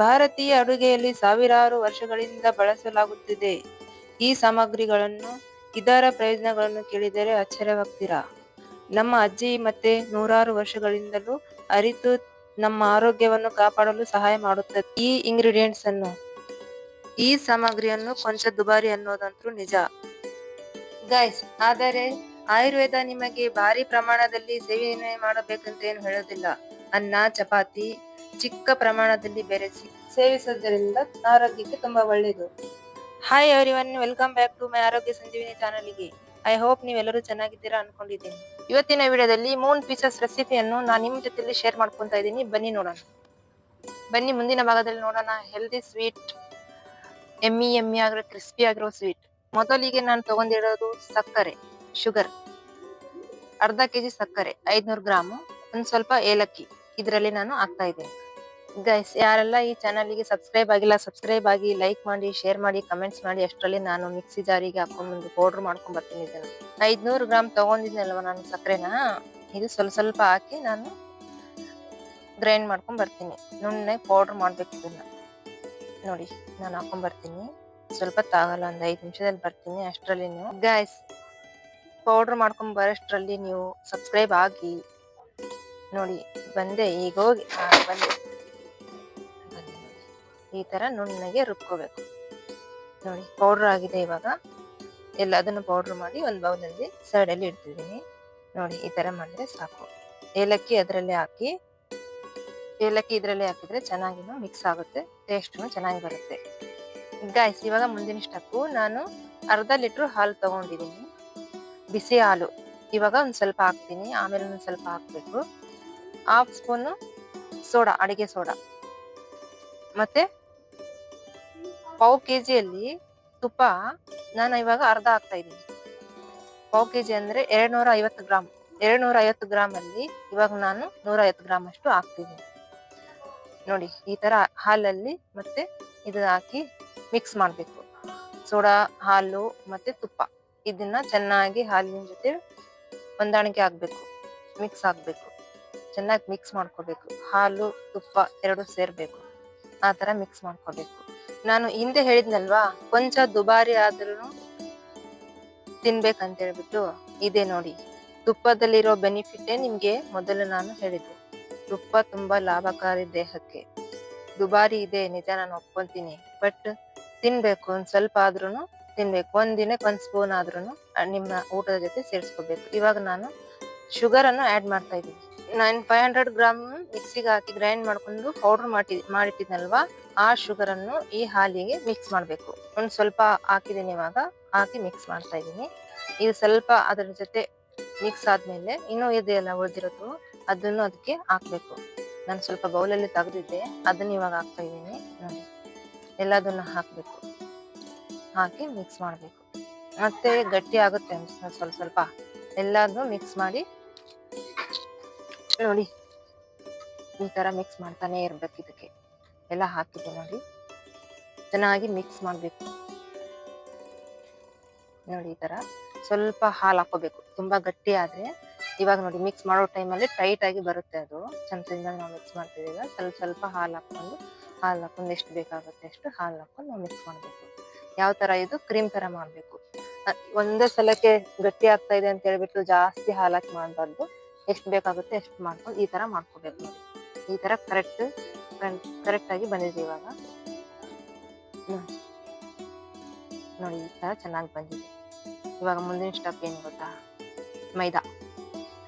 ಭಾರತೀಯ ಅಡುಗೆಯಲ್ಲಿ ಸಾವಿರಾರು ವರ್ಷಗಳಿಂದ ಬಳಸಲಾಗುತ್ತಿದೆ. ಈ ಸಾಮಗ್ರಿಗಳನ್ನು ಇದರ ಪ್ರಯೋಜನಗಳನ್ನು ಕೇಳಿದರೆ ಆಶ್ಚರ್ಯವಾಗ್ತೀರಾ. ನಮ್ಮ ಅಜ್ಜಿ ಮತ್ತೆ ನೂರಾರು ವರ್ಷಗಳಿಂದಲೂ ಅರಿತು ನಮ್ಮ ಆರೋಗ್ಯವನ್ನು ಕಾಪಾಡಲು ಸಹಾಯ ಮಾಡುತ್ತದೆ. ಈ ಸಾಮಗ್ರಿಯನ್ನು ಕೊಂಚ ದುಬಾರಿ ಅನ್ನೋದಂತೂ ನಿಜ ಗೈಸ್. ಆದರೆ ಆಯುರ್ವೇದ ನಿಮಗೆ ಭಾರಿ ಪ್ರಮಾಣದಲ್ಲಿ ಸೇವನೆ ಮಾಡಬೇಕಂತ ಏನು ಹೇಳೋದಿಲ್ಲ. ಅನ್ನ ಚಪಾತಿ ಚಿಕ್ಕ ಪ್ರಮಾಣದಲ್ಲಿ ಬೆರೆಸಿ ಸೇವಿಸೋದ್ರಿಂದ ಆರೋಗ್ಯಕ್ಕೆ ತುಂಬಾ ಒಳ್ಳೆಯದು. Hi everyone, welcome back to my ಆರೋಗ್ಯ ಸಂಜೀವಿನಿ ಚಾನಲ್ಗೆ. ಐ ಹೋಪ್ ನೀವೆಲ್ಲರೂ ಚೆನ್ನಾಗಿದ್ದೀರಾ ಅನ್ಕೊಂಡಿದ್ದೀನಿ. ಇವತ್ತಿನ ವಿಡಿಯೋದಲ್ಲಿ ಮೂನ್ ಪೀಸಸ್ ರೆಸಿಪಿಯನ್ನು ನಾನು ನಿಮ್ಮ ಜೊತೆಲಿ ಶೇರ್ ಮಾಡ್ಕೊಂತ ಇದ್ದೀನಿ. ಬನ್ನಿ ನೋಡೋಣ. ಬನ್ನಿ ಮುಂದಿನ ಭಾಗದಲ್ಲಿ ನೋಡೋಣ. ಹೆಲ್ದಿ ಸ್ವೀಟ್, ಎಮ್ಮಿ ಆಗಿರೋ ಕ್ರಿಸ್ಪಿ ಆಗಿರೋ ಸ್ವೀಟ್. ಮೊದಲಿಗೆ ನಾನು ತಗೊಂಡಿರೋದು ಸಕ್ಕರೆ, ಶುಗರ್, ಅರ್ಧ ಕೆಜಿ ಸಕ್ಕರೆ, 500 ಗ್ರಾಮು, ಒಂದ್ ಸ್ವಲ್ಪ ಏಲಕ್ಕಿ ಇದರಲ್ಲಿ ನಾನು ಹಾಕ್ತಾ ಇದ್ದೀನಿ. ಗೈಸ್, ಯಾರೆಲ್ಲ ಈ ಚಾನಲ್ಗೆ ಸಬ್ಸ್ಕ್ರೈಬ್ ಆಗಿಲ್ಲ, ಸಬ್ಸ್ಕ್ರೈಬ್ ಆಗಿ, ಲೈಕ್ ಮಾಡಿ, ಶೇರ್ ಮಾಡಿ, ಕಮೆಂಟ್ಸ್ ಮಾಡಿ. ಅಷ್ಟರಲ್ಲಿ ನಾನು ಮಿಕ್ಸಿ ಜಾರಿಗೆ ಹಾಕೊಂಡು ಪೌಡರ್ ಮಾಡ್ಕೊಂಡ್ ಬರ್ತೀನಿ. ಇದನ್ನು 500 ಗ್ರಾಮ್ ತಗೊಂಡಿದ್ನಲ್ವ ನಾನು ಸಕ್ಕರೆನ, ಇದು ಸ್ವಲ್ಪ ಹಾಕಿ ನಾನು ಗ್ರೈಂಡ್ ಮಾಡ್ಕೊಂಡ್ ಬರ್ತೀನಿ. ನುಣ್ಣಗೆ ಪೌಡರ್ ಮಾಡ್ಬೇಕು ಇದನ್ನ. ನೋಡಿ, ನಾನು ಹಾಕೊಂಡ್ ಬರ್ತೀನಿ. ಸ್ವಲ್ಪ ತಾಗಲ್ಲ, ಒಂದ್ 5 ನಿಮಿಷದಲ್ಲಿ ಬರ್ತೀನಿ. ಅಷ್ಟರಲ್ಲಿ ನೀವು ಗೈಸ್ ಪೌಡರ್ ಮಾಡ್ಕೊಂಡ್ ಬರೋಷ್ಟ್ರಲ್ಲಿ ನೀವು ಸಬ್ಸ್ಕ್ರೈಬ್ ಆಗಿ. ನೋಡಿ ಬಂದೆ, ಈಗ ಹೋಗಿ ಬಂದೆ. ಈ ತರ ನುಣ್ಣಗೆ ರುಬ್ಕೋಬೇಕು. ನೋಡಿ ಪೌಡರ್ ಆಗಿದೆ. ಇವಾಗ ಎಲ್ಲದನ್ನು ಪೌಡರ್ ಮಾಡಿ ಒಂದ್ ಬೌಲಲ್ಲಿ ಸೈಡ್ ಅಲ್ಲಿ ಇಡ್ತಿದ್ದೀನಿ. ನೋಡಿ ಈ ತರ ಮಾಡಿದ್ರೆ ಸಾಕು. ಏಲಕ್ಕಿ ಅದರಲ್ಲೇ ಹಾಕಿ, ಏಲಕ್ಕಿ ಇದ್ರಲ್ಲೇ ಹಾಕಿದ್ರೆ ಚೆನ್ನಾಗಿ ಮಿಕ್ಸ್ ಆಗುತ್ತೆ, ಟೇಸ್ಟ್ ಚೆನ್ನಾಗಿ ಬರುತ್ತೆ. ಗೈಸ್, ಇವಾಗ ಮುಂದಿನ ಸ್ಟೆಪ್, ನಾನು ಅರ್ಧ ಲೀಟರ್ ಹಾಲು ತಗೊಂಡಿದ್ದೀನಿ, ಬಿಸಿ ಹಾಲು. ಇವಾಗ ಒಂದ್ ಸ್ವಲ್ಪ ಹಾಕ್ತೀನಿ, ಆಮೇಲೆ ಒಂದ್ ಸ್ವಲ್ಪ ಹಾಕ್ಬೇಕು. 1/2 ಸ್ಪೂನ್ ಸೋಡಾ, ಅಡಿಗೆ ಸೋಡಾ, ಮತ್ತೆ 1/4 ಕೆಜಿಯಲ್ಲಿ ತುಪ್ಪ ನಾನು ಇವಾಗ ಅರ್ಧ ಹಾಕ್ತಾ ಇದ್ದೀನಿ. 1/4 ಕೆಜಿ ಅಂದ್ರೆ 250 ಗ್ರಾಮ್. 250 ಗ್ರಾಮ್ ಅಲ್ಲಿ ಇವಾಗ ನಾನು 150 ಗ್ರಾಮ್ ಅಷ್ಟು ಹಾಕ್ತಿದ್ದೀನಿ. ನೋಡಿ ಈ ತರ ಹಾಲಲ್ಲಿ ಮತ್ತೆ ಇದು ಹಾಕಿ ಮಿಕ್ಸ್ ಮಾಡ್ಬೇಕು. ಸೋಡಾ, ಹಾಲು ಮತ್ತೆ ತುಪ್ಪ ಇದನ್ನ ಚೆನ್ನಾಗಿ ಹಾಲಿನ ಜೊತೆ ಹೊಂದಾಣಿಕೆ ಆಗ್ಬೇಕು, ಮಿಕ್ಸ್ ಆಗ್ಬೇಕು. ಚೆನ್ನಾಗಿ ಮಿಕ್ಸ್ ಮಾಡ್ಕೋಬೇಕು. ಹಾಲು ತುಪ್ಪ ಎರಡು ಸೇರ್ಬೇಕು, ಆ ತರ ಮಿಕ್ಸ್ ಮಾಡ್ಕೋಬೇಕು. ನಾನು ಹಿಂದೆ ಹೇಳಿದ್ನಲ್ವಾ, ಕೊಂಚ ದುಬಾರಿ ಆದ್ರೂ ತಿನ್ಬೇಕಂತ ಹೇಳ್ಬಿಟ್ಟು. ಇದೆ ನೋಡಿ, ತುಪ್ಪದಲ್ಲಿರೋ ಬೆನಿಫಿಟೇ ನಿಮ್ಗೆ ಮೊದಲು ನಾನು ಹೇಳಿದ್ದು. ತುಪ್ಪ ತುಂಬಾ ಲಾಭಕಾರಿ ದೇಹಕ್ಕೆ. ದುಬಾರಿ ಇದೆ ನಿಜ, ನಾನು ಒಪ್ಕೊಂತೀನಿ, ಬಟ್ ತಿನ್ಬೇಕು. ಒಂದ್ ಸ್ವಲ್ಪ ಆದ್ರೂನು ತಿನ್ಬೇಕು. ಒಂದ್ ದಿನಕ್ಕೆ 1 ಸ್ಪೂನ್ ಆದ್ರೂನು ನಿಮ್ಮ ಊಟದ ಜೊತೆ ಸೇರಿಸ್ಕೋಬೇಕು. ಇವಾಗ ನಾನು ಶುಗರ್ ಅನ್ನು ಆಡ್ ಮಾಡ್ತಾ ಇದ್ದೀನಿ. ನಾನು 500 ಗ್ರಾಮ್ ಮಿಕ್ಸಿಗೆ ಹಾಕಿ ಗ್ರೈಂಡ್ ಮಾಡ್ಕೊಂಡು ಪೌಡರ್ ಮಾಡಿಟ್ಟಿದ್ನಲ್ವಾ, ಆ ಶುಗರ್ ಅನ್ನು ಈ ಹಾಲಿಗೆ ಮಿಕ್ಸ್ ಮಾಡ್ಬೇಕು. ಒಂದ್ ಸ್ವಲ್ಪ ಹಾಕಿದ್ದೀನಿ, ಇವಾಗ ಹಾಕಿ ಮಿಕ್ಸ್ ಮಾಡ್ತಾ ಇದ್ದೀನಿ. ಇದು ಸ್ವಲ್ಪ ಅದರ ಜೊತೆ ಮಿಕ್ಸ್ ಆದ್ಮೇಲೆ ಇನ್ನೂ ಇದೆಯಲ್ಲ ಉಳಿದಿರೋದು, ಅದನ್ನು ಅದಕ್ಕೆ ಹಾಕ್ಬೇಕು. ನಾನು ಸ್ವಲ್ಪ ಬೌಲಲ್ಲಿ ತೆಗೆದಿದ್ದೆ, ಅದನ್ನ ಇವಾಗ ಹಾಕ್ತಾ ಇದ್ದೀನಿ. ನೋಡಿ ಎಲ್ಲದನ್ನು ಹಾಕ್ಬೇಕು, ಹಾಕಿ ಮಿಕ್ಸ್ ಮಾಡ್ಬೇಕು. ಮತ್ತೆ ಗಟ್ಟಿ ಆಗುತ್ತೆ ಸ್ವಲ್ಪ ಎಲ್ಲಾದ್ರೂ ಮಿಕ್ಸ್ ಮಾಡಿ. ನೋಡಿ ಈ ತರ ಮಿಕ್ಸ್ ಮಾಡ್ತಾನೆ ಇರ್ಬೇಕು. ಇದಕ್ಕೆ ಎಲ್ಲ ಹಾಕಿದೆ ನೋಡಿ, ಚೆನ್ನಾಗಿ ಮಿಕ್ಸ್ ಮಾಡ್ಬೇಕು. ನೋಡಿ ಈ ತರ ಸ್ವಲ್ಪ ಹಾಲು ಹಾಕೋಬೇಕು. ತುಂಬಾ ಗಟ್ಟಿ ಆದ್ರೆ ಇವಾಗ ನೋಡಿ ಮಿಕ್ಸ್ ಮಾಡೋ ಟೈಮಲ್ಲಿ ಟೈಟ್ ಆಗಿ ಬರುತ್ತೆ. ಅದು ಚಮಚದಿಂದ ನಾವು ಮಿಕ್ಸ್ ಮಾಡ್ತಿದ್ದೀವಿ. ಸ್ವಲ್ಪ ಹಾಲು ಹಾಕೊಂಡು ಎಷ್ಟು ಬೇಕಾಗುತ್ತೆ ಅಷ್ಟು ಹಾಲು ಹಾಕೊಂಡು ನಾವು ಮಿಕ್ಸ್ ಮಾಡ್ಬೇಕು. ಯಾವ ತರ ಇದು ಕ್ರೀಮ್ ತರ ಮಾಡ್ಬೇಕು. ಒಂದೇ ಸಲಕ್ಕೆ ಗಟ್ಟಿ ಆಗ್ತಾ ಇದೆ ಅಂತ ಹೇಳ್ಬಿಟ್ಟು ಜಾಸ್ತಿ ಹಾಲು ಹಾಕಿ ಮಾಡಬಾರ್ದು. ಎಷ್ಟು ಬೇಕಾಗುತ್ತೆ ಎಷ್ಟು ಮಾಡ್ಕೊಂಡು ಈ ತರ ಮಾಡ್ಕೋಬೇಕು. ನೋಡಿ ಈ ತರ ಕರೆಕ್ಟ್ ಆಗಿ ಬಂದಿದೆ ಇವಾಗ. ನೋಡಿ ಈ ತರ ಚೆನ್ನಾಗಿ ಬಂದಿದೆ. ಇವಾಗ ಮುಂದಿನ ಸ್ಟೆಪ್ ಏನು ಗೊತ್ತಾ, ಮೈದಾ.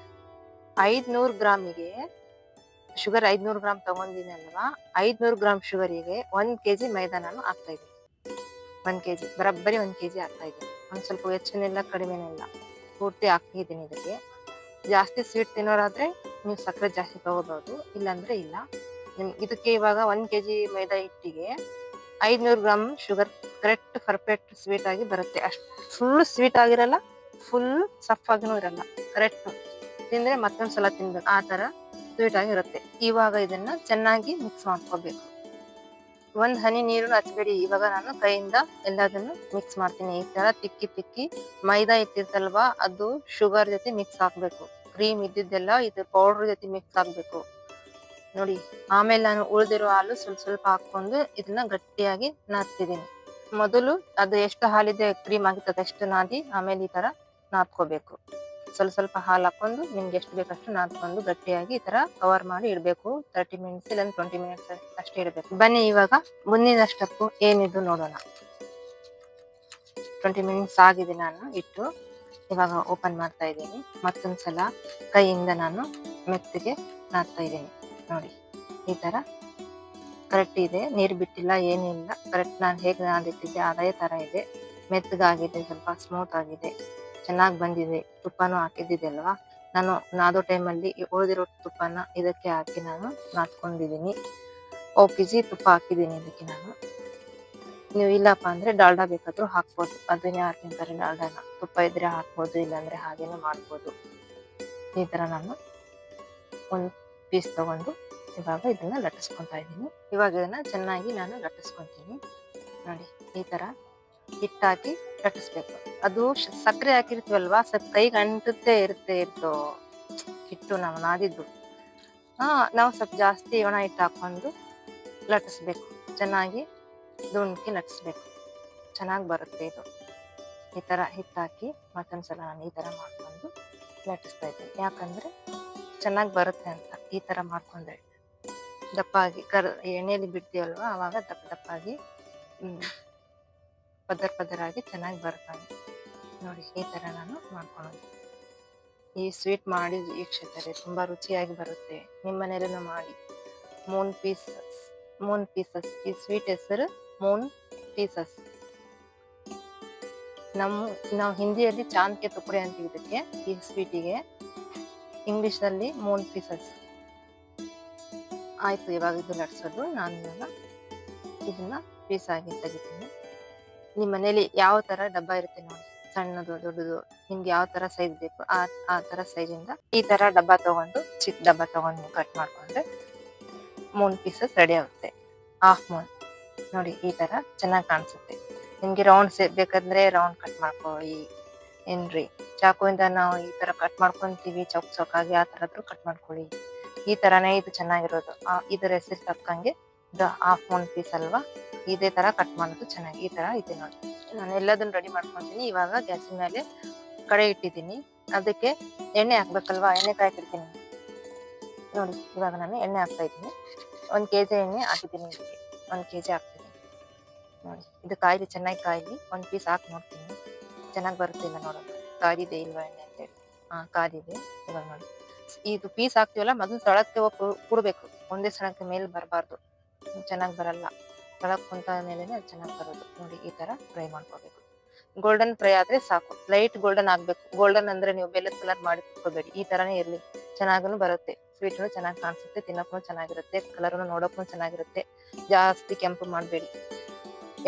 500 ಗ್ರಾಮಿಗೆ ಶುಗರ್ 500 ಗ್ರಾಮ್ ತಗೊಂಡಿನಿ ಅಲ್ವಾ, 500 ಗ್ರಾಮ್ ಶುಗರಿಗೆ 1 ಕೆಜಿ ಮೈದಾ ನಾನು ಹಾಕ್ತಾ ಇದ್ದೀನಿ. 1 ಕೆಜಿ ಬರೋಬ್ಬರಿ 1 ಕೆಜಿ ಹಾಕ್ತಾ ಇದ್ದೀನಿ. ಒಂದ್ ಸ್ವಲ್ಪ ಹೆಚ್ಚಿನೆಲ್ಲ ಕಡಿಮೆನೆಲ್ಲ ಪೂರ್ತಿ ಹಾಕಿದ್ದೀನಿ. ಇದಕ್ಕೆ ಜಾಸ್ತಿ ಸ್ವೀಟ್ ತಿನ್ನೋರಾದ್ರೆ ನೀವು ಸಕ್ಕರೆ ಜಾಸ್ತಿ ತಗೋಬಹುದು, ಇಲ್ಲಾಂದ್ರೆ ಇಲ್ಲ. ಇದಕ್ಕೆ ಇವಾಗ 1 ಕೆಜಿ ಮೈದಾ ಹಿಟ್ಟಿಗೆ 500 gram sugar correct perfect sweet ಆಗಿ ಬರುತ್ತೆ. ಅಷ್ಟು ಫುಲ್ ಸ್ವೀಟ್ ಆಗಿರಲ್ಲ, ಫುಲ್ ಸಫ್ ಆಗಿನೂ ಇರಲ್ಲ. ಕರೆಕ್ಟ್ ತಿಂದ್ರೆ ಮತ್ತೊಂದ್ಸಲ ತಿನ್ಬೇಕು, ಆ ತರ ಸ್ವೀಟ್ ಆಗಿರುತ್ತೆ. ಇವಾಗ ಇದನ್ನ ಚೆನ್ನಾಗಿ ಮಿಕ್ಸ್ ಮಾಡ್ಕೋಬೇಕು. ಒಂದ್ ಹನಿ ನೀರು ಹಚ್ಬೇಡಿ. ಇವಾಗ ನಾನು ಕೈಯಿಂದ ಎಲ್ಲದನ್ನು ಮಿಕ್ಸ್ ಮಾಡ್ತೀನಿ. ಈ ತರ ತಿಕ್ಕಿ ಮೈದಾ ಇಟ್ಟಿರ್ತಲ್ವಾ, ಅದು ಶುಗರ್ ಜೊತೆ ಮಿಕ್ಸ್ ಆಗ್ಬೇಕು. ಕ್ರೀಮ್ ಇದ್ದಿದ್ದೆಲ್ಲ ಇದು ಪೌಡರ್ ಜೊತೆ ಮಿಕ್ಸ್ ಆಗ್ಬೇಕು. ನೋಡಿ. ಆಮೇಲೆ ನಾನು ಉಳಿದಿರೋ ಹಾಲು ಸ್ವಲ್ಪ ಸ್ವಲ್ಪ ಹಾಕೊಂಡು ಇದನ್ನ ಗಟ್ಟಿಯಾಗಿ ನಾದ್ತಿದ್ದೀನಿ. ಮೊದಲು ಅದು ಎಷ್ಟು ಹಾಲಿದೆ ಕ್ರೀಮ್ ಆಗುತ್ತೆ ಅದಷ್ಟು ನಾದಿ ಆಮೇಲೆ ಈ ತರ ನಾದ್ಕೋಬೇಕು. ಸ್ವಲ್ಪ ಸ್ವಲ್ಪ ಹಾಲು ಹಾಕೊಂಡು ನಿಮ್ಗೆ ಎಷ್ಟು ಬೇಕಷ್ಟು ನಾದ್ಕೊಂಡು ಗಟ್ಟಿಯಾಗಿ ಈ ತರ ಕವರ್ ಮಾಡಿ ಇಡ್ಬೇಕು. 30 ಮಿನಿಟ್ಸ್ ಇಲ್ಲ 20 ಮಿನಿಟ್ಸ್ ಅಷ್ಟೇ ಇಡಬೇಕು. ಬನ್ನಿ ಇವಾಗ ಮುಂದಿನ ಸ್ಟೆಪ್ ಏನಿದು ನೋಡೋಣ. 20 ಮಿನಿಟ್ಸ್ ಆಗಿದೆ ನಾನು ಇಟ್ಟು. ಇವಾಗ ಓಪನ್ ಮಾಡ್ತಾ ಇದ್ದೀನಿ. ಮತ್ತೊಂದ್ಸಲ ಕೈಯಿಂದ ನಾನು ಮೆತ್ತಗೆ ನಾದ್ತಾ ಇದ್ದೀನಿ. ನೋಡಿ ಈ ತರ ಕರೆಕ್ಟ್ ಇದೆ, ನೀರು ಬಿಟ್ಟಿಲ್ಲ, ಏನಿಲ್ಲ. ಕರೆಕ್ಟ್ ನಾನು ಹೇಗೆ ನಾದಿಟ್ಟಿದ್ದೆ ಅದೇ ತರ ಇದೆ. ಮೆತ್ತಗಾಗಿದೆ, ಸ್ವಲ್ಪ ಸ್ಮೂತ್ ಆಗಿದೆ, ಚೆನ್ನಾಗಿ ಬಂದಿದೆ. ತುಪ್ಪನೂ ಹಾಕಿದ್ದಿದೆ ಅಲ್ವಾ. ನಾನು ನಾದೋ ಟೈಮಲ್ಲಿ ಉಳಿದಿರೋ ತುಪ್ಪನ ಇದಕ್ಕೆ ಹಾಕಿ ನಾನು ನಾದ್ಕೊಂಡಿದ್ದೀನಿ. 5 kg ತುಪ್ಪ ಹಾಕಿದ್ದೀನಿ ಇದಕ್ಕೆ ನಾನು. ನೀವು ಇಲ್ಲಪ್ಪ ಅಂದ್ರೆ ಡಾಲ್ಡಾ ಬೇಕಾದ್ರೂ ಹಾಕ್ಬೋದು. ಅದನ್ನ ಯಾರು ತಿಂತಾರೆ ಡಾಲ್ಡಾನ. ತುಪ್ಪ ಇದ್ರೆ ಹಾಕ್ಬೋದು, ಇಲ್ಲಾಂದ್ರೆ ಹಾಗೇನೆ ಮಾಡ್ಬೋದು. ಈ ತರ ನಾನು ಒಂದು ಪೀಸ್ ತಗೊಂಡು ಇವಾಗ ಇದನ್ನ ಲಟ್ಟಿಸ್ಕೊಂತಾ ಇದ್ದೀನಿ. ಇವಾಗ ಇದನ್ನ ಚೆನ್ನಾಗಿ ನಾನು ಲಟ್ಟಿಸ್ಕೊಂತೀನಿ. ನೋಡಿ ಈ ತರ ಹಿಟ್ಟಾಕಿ ಲಟ್ಟಿಸ್ಬೇಕು. ಅದು ಸಕ್ಕರೆ ಹಾಕಿರ್ತೀವಲ್ವಾ, ಸ್ವಲ್ಪ ಕೈಗೆ ಅಂಟುತ್ತೆ ಇರ್ತೋ ಹಿಟ್ಟು ನಾವು ನಾದಿದ್ದು. ನಾವು ಸ್ವಲ್ಪ ಜಾಸ್ತಿ ಒಣ ಹಿಟ್ಟು ಹಾಕೊಂಡು ಲಟ್ಟಿಸ್ಬೇಕು. ಚೆನ್ನಾಗಿ ದುಂಡ್ಕಿ ಲಟ್ಟಿಸ್ಬೇಕು. ಚೆನ್ನಾಗಿ ಬರುತ್ತೆ ಇದು. ಈ ತರ ಹಿಟ್ಟಾಕಿ ಮತ್ತೊಂದ್ಸಲ ನಾನು ಈ ತರ ಮಾಡ್ಕೊಂಡು ಲಟ್ಟಿಸ್ತಾ ಇದ್ದೀನಿ. ಯಾಕಂದ್ರೆ ಚೆನ್ನಾಗಿ ಬರುತ್ತೆ ಅಂತ. ಈ ತರ ಮಾಡ್ಕೊಂಡ್ರೆ ದಪ್ಪಾಗಿ ಎಣ್ಣೆಯಲ್ಲಿ ಬಿಡ್ತೀವಲ್ವಾ, ಅವಾಗ ದಪ್ಪಾಗಿ ಪದರಾಗಿ ಚೆನ್ನಾಗಿ ಬರ್ತವೆ. ನೋಡಿ ಈ ತರ ನಾನು ಮಾಡ್ಕೊಳ್ಳೋದು. ಈ ಸ್ವೀಟ್ ಮಾಡಿ ವೀಕ್ಷಕರೇ, ತುಂಬಾ ರುಚಿಯಾಗಿ ಬರುತ್ತೆ. ನಿಮ್ಮ ಮನೇಲೂ ಮಾಡಿ. ಮೂನ್ ಪೀಸಸ್ ಈ ಸ್ವೀಟ್ ಹೆಸರು ಮೂನ್ ಪೀಸಸ್. ನಾವು ಹಿಂದಿಯಲ್ಲಿ ಚಾಂದ್ ಕೆ ತುಕಡೆ ಅಂತೀವಿ ಇದಕ್ಕೆ, ಈ ಸ್ವೀಟಿಗೆ. ಇಂಗ್ಲಿಷ್ ನಲ್ಲಿ ಮೂನ್ ಪೀಸಸ್. ಆಯ್ತು, ಇವಾಗ ಇದು ಲಟ್ಸೋದು. ನಾನು ಇವಾಗ ಇದನ್ನ ಪೀಸ್ ಆಗಿ ತೆಗಿತೀನಿ. ನಿಮ್ಮ ಮನೇಲಿ ಯಾವ ತರ ಡಬ್ಬ ಇರುತ್ತೆ ನೋಡಿ, ಸಣ್ಣದು ದೊಡ್ಡದು, ನಿಮ್ಗೆ ಯಾವ ತರ ಸೈಜ್ ಬೇಕು ಆ ತರ ಸೈಜಿಂದ ಈ ತರ ಡಬ್ಬ ತಗೊಂಡು, ಚಿಕ್ಕ ಡಬ್ಬ ತಗೊಂಡು ಕಟ್ ಮಾಡ್ಕೊಂಡ್ರೆ ಮೂನ್ ಪೀಸಸ್ ರೆಡಿ ಆಗುತ್ತೆ. ಹಾಫ್ ಮೂನ್ ನೋಡಿ ಈ ತರ ಚೆನ್ನಾಗಿ ಕಾಣಿಸುತ್ತೆ. ನಿಮ್ಗೆ ರೌಂಡ್ ಬೇಕಂದ್ರೆ ರೌಂಡ್ ಕಟ್ ಮಾಡ್ಕೊಳ್ಳಿ. ಏನ್ರಿ, ಚಾಕುವಿಂದ ನಾವು ಈ ತರ ಕಟ್ ಮಾಡ್ಕೊಂತೀವಿ ಚೌಕಾಗಿ, ಆ ತರದ್ರು ಕಟ್ ಮಾಡ್ಕೊಳ್ಳಿ. ಈ ತರಾನೇ ಇದು ಚೆನ್ನಾಗಿರೋದು. ಇದರ ಹೆಸರು ತಕ್ಕಂಗೆ ಇದು ಹಾಫ್ ಮೂನ್ ಪೀಸ್ ಅಲ್ವಾ, ಇದೇ ತರ ಕಟ್ ಮಾಡೋದು ಚೆನ್ನಾಗಿ. ಈ ತರ ಇದೆ ನೋಡಿ. ನಾನು ಎಲ್ಲದನ್ನ ರೆಡಿ ಮಾಡ್ಕೊಂತೀನಿ. ಇವಾಗ ಗ್ಯಾಸಿನ ಮೇಲೆ ಕಡೆ ಇಟ್ಟಿದ್ದೀನಿ. ಅದಕ್ಕೆ ಎಣ್ಣೆ ಹಾಕ್ಬೇಕಲ್ವಾ, ಎಣ್ಣೆ ಕಾಯ್ತಿರ್ತೀನಿ ನೋಡಿ. ಇವಾಗ ನಾನು ಎಣ್ಣೆ ಹಾಕ್ತಾ ಇದ್ದೀನಿ. 1 kg ಎಣ್ಣೆ ಹಾಕಿದ್ದೀನಿ ಇದಕ್ಕೆ. 1 kg ಹಾಕ್ತೀನಿ ನೋಡಿ. ಇದು ಕಾಯ್ಲಿ, ಚೆನ್ನಾಗಿ ಕಾಯ್ಲಿ. 1 ಪೀಸ್ ಹಾಕಿ ನೋಡ್ತೀನಿ ಚೆನ್ನಾಗಿ ಬರುತ್ತಿಲ್ಲ ನೋಡೋದು. ಕಾದಿದೆ ಇಲ್ವಾ ಎಣ್ಣೆ ಅಂತೇಳಿ. ಕಾದಿದೆ. ಇವಾಗ ನೋಡಿ, ಇದು ಪೀಸ್ ಹಾಕ್ತಿವಲ್ಲ, ಮೊದಲು ತಳಕ್ಕೆ ಕೂಡ್ಬೇಕು. ಒಂದೇ ಸಣಕ್ಕೆ ಮೇಲೆ ಬರಬಾರ್ದು, ಚೆನ್ನಾಗಿ ಬರಲ್ಲ. ತಳಕ್ ಕುಂತ ಮೇಲೆನೆ ಅದು ಚೆನ್ನಾಗಿ ಬರೋದು. ನೋಡಿ ಈ ತರ ಫ್ರೈ ಮಾಡ್ಕೋಬೇಕು. ಗೋಲ್ಡನ್ ಫ್ರೈ ಆದ್ರೆ ಸಾಕು. ಲೈಟ್ ಗೋಲ್ಡನ್ ಆಗ್ಬೇಕು. ಗೋಲ್ಡನ್ ಅಂದ್ರೆ ನೀವು ಬೆಲ್ಲದ ಕಲರ್ ಮಾಡಿ ಕುತ್ಕೋಬೇಡಿ. ಈ ತರಾನೇ ಇರ್ಲಿ, ಚೆನ್ನಾಗೂ ಬರುತ್ತೆ. ಸ್ವೀಟ್ನು ಚೆನ್ನಾಗಿ ಕಾಣಿಸುತ್ತೆ, ತಿನ್ನಕ್ಕೂ ಚೆನ್ನಾಗಿರುತ್ತೆ, ಕಲರ್ನು ನೋಡಕ್ಕೂ ಚೆನ್ನಾಗಿರುತ್ತೆ. ಜಾಸ್ತಿ ಕೆಂಪು ಮಾಡಬೇಡಿ.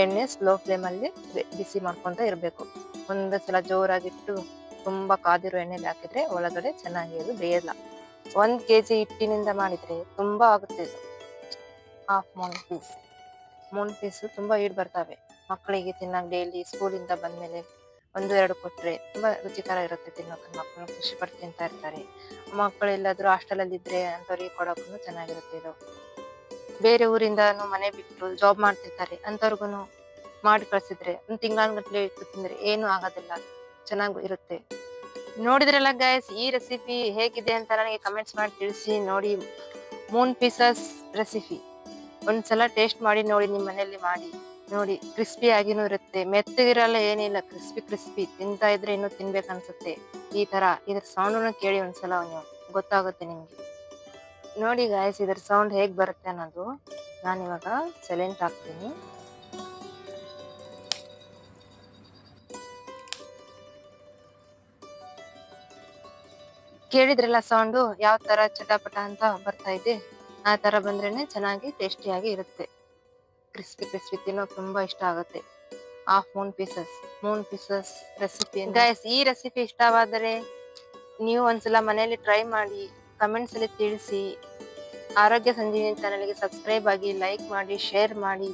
ಎಣ್ಣೆ ಸ್ಲೋ ಫ್ಲೇಮ್ ಅಲ್ಲಿ ಬಿಸಿ ಮಾಡ್ಕೊಂತ ಇರ್ಬೇಕು. ಒಂದೇ ಸಲ ಜೋರಾಗಿಟ್ಟು ತುಂಬಾ ಕಾದಿರೋ ಎಣ್ಣೆಲಿ ಹಾಕಿದ್ರೆ ಒಳಗಡೆ ಚೆನ್ನಾಗಿ ಅದು ಬೇಯಲ್ಲ. 1 kg ಹಿಟ್ಟಿನಿಂದ ಮಾಡಿದ್ರೆ ತುಂಬಾ ಆಗುತ್ತೆ ಇದು. ಹಾಫ್ ಮೂನ್ ಪೀಸ್ ತುಂಬಾ ಈಡ್ ಬರ್ತವೆ. ಮಕ್ಕಳಿಗೆ ತಿನ್ನಕ್ ಡೈಲಿ ಸ್ಕೂಲಿಂದ ಬಂದ್ಮೇಲೆ 1-2 ಕೊಟ್ರೆ ತುಂಬಾ ರುಚಿಕರ ಇರುತ್ತೆ ತಿನ್ನೋಕೆ. ಮಕ್ಕಳು ಖುಷಿ ಪಟ್ಟು ತಿಂತಾ ಇರ್ತಾರೆ. ಮಕ್ಕಳು ಎಲ್ಲಾದ್ರೂ ಹಾಸ್ಟೆಲ್ ಅಲ್ಲಿ ಇದ್ರೆ ಅಂತವ್ರಿಗೆ ಕೊಡೋಕು ಚೆನ್ನಾಗಿರುತ್ತೆ ಇದು. ಬೇರೆ ಊರಿಂದಾನು ಮನೆ ಬಿಟ್ಟು ಜಾಬ್ ಮಾಡ್ತಿರ್ತಾರೆ, ಅಂತವ್ರಿಗೂನು ಮಾಡಿ ಕಳ್ಸಿದ್ರೆ 1 ತಿಂಗಳಾನ್ಗಟ್ಲೆ ಇಟ್ಟು ತಿಂದ್ರೆ ಏನು ಆಗೋದಿಲ್ಲ, ಚೆನ್ನಾಗಿ ಇರುತ್ತೆ. ನೋಡಿದ್ರಲ್ಲ ಗೈಸ್, ಈ ರೆಸಿಪಿ ಹೇಗಿದೆ ಅಂತ ನನಗೆ ಕಮೆಂಟ್ಸ್ ಮಾಡಿ ತಿಳಿಸಿ. ನೋಡಿ, ಮೂನ್ ಪೀಸಸ್ ರೆಸಿಪಿ ಒಂದ್ಸಲ ಟೇಸ್ಟ್ ಮಾಡಿ ನೋಡಿ. ನಿಮ್ಮ ಮನೆಯಲ್ಲಿ ಮಾಡಿ ನೋಡಿ. ಕ್ರಿಸ್ಪಿ ಆಗಿನೂ ಇರುತ್ತೆ, ಮೆತ್ತಗಿರಲ್ಲ, ಏನಿಲ್ಲ. ಕ್ರಿಸ್ಪಿ ತಿಂತಾ ಇದ್ರೆ ಇನ್ನೂ ತಿನ್ಬೇಕನ್ಸುತ್ತೆ. ಈ ತರ ಇದ್ರ ಸೌಂಡ್ ಕೇಳಿ ಒಂದ್ಸಲ ನೀವು, ಗೊತ್ತಾಗುತ್ತೆ ನಿಮ್ಗೆ. ನೋಡಿ ಗಾಯ್ಸ್, ಇದ್ರ ಸೌಂಡ್ ಹೇಗ್ ಬರುತ್ತೆ ಅನ್ನೋದು. ನಾನಿವಾಗ ಸೈಲೆಂಟ್ ಹಾಕ್ತೀನಿ. ಕೇಳಿದ್ರಲ್ಲ ಸೌಂಡು ಯಾವ ತರ ಚಟಾಪಟ ಅಂತ ಬರ್ತಾ ಇದೆ. ಆ ತರ ಬಂದ್ರೇನೆ ಚೆನ್ನಾಗಿ ಟೇಸ್ಟಿಯಾಗಿ ಇರುತ್ತೆ. ಕ್ರಿಸ್ಪಿ ತಿನ್ನೋಕೆ ತುಂಬಾ ಇಷ್ಟ ಆಗುತ್ತೆ. Half Moon pieces recipe guys. ಈ ರೆಸಿಪಿ ಇಷ್ಟವಾದರೆ ನೀವು ಒಂದ್ಸಲ ಮನೆಯಲ್ಲಿ ಟ್ರೈ ಮಾಡಿ, ಕಮೆಂಟ್ಸ್ ಅಲ್ಲಿ ತಿಳಿಸಿ. ಆರೋಗ್ಯ ಸಂಜೀವಿನಿ ಚಾನೆಲ್ಗೆ ಸಬ್ಸ್ಕ್ರೈಬ್ ಆಗಿ, ಲೈಕ್ ಮಾಡಿ, ಶೇರ್ ಮಾಡಿ.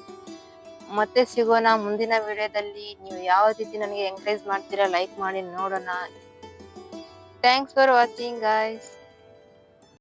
ಮತ್ತೆ ಸಿಗೋಣ ಮುಂದಿನ ವಿಡಿಯೋದಲ್ಲಿ. ನೀವು ಯಾವ ರೀತಿ ನನಗೆ ಎಂಕರೇಜ್ ಮಾಡ್ತೀರಾ ಲೈಕ್ ಮಾಡಿ ನೋಡೋಣ. Thanks for watching guys.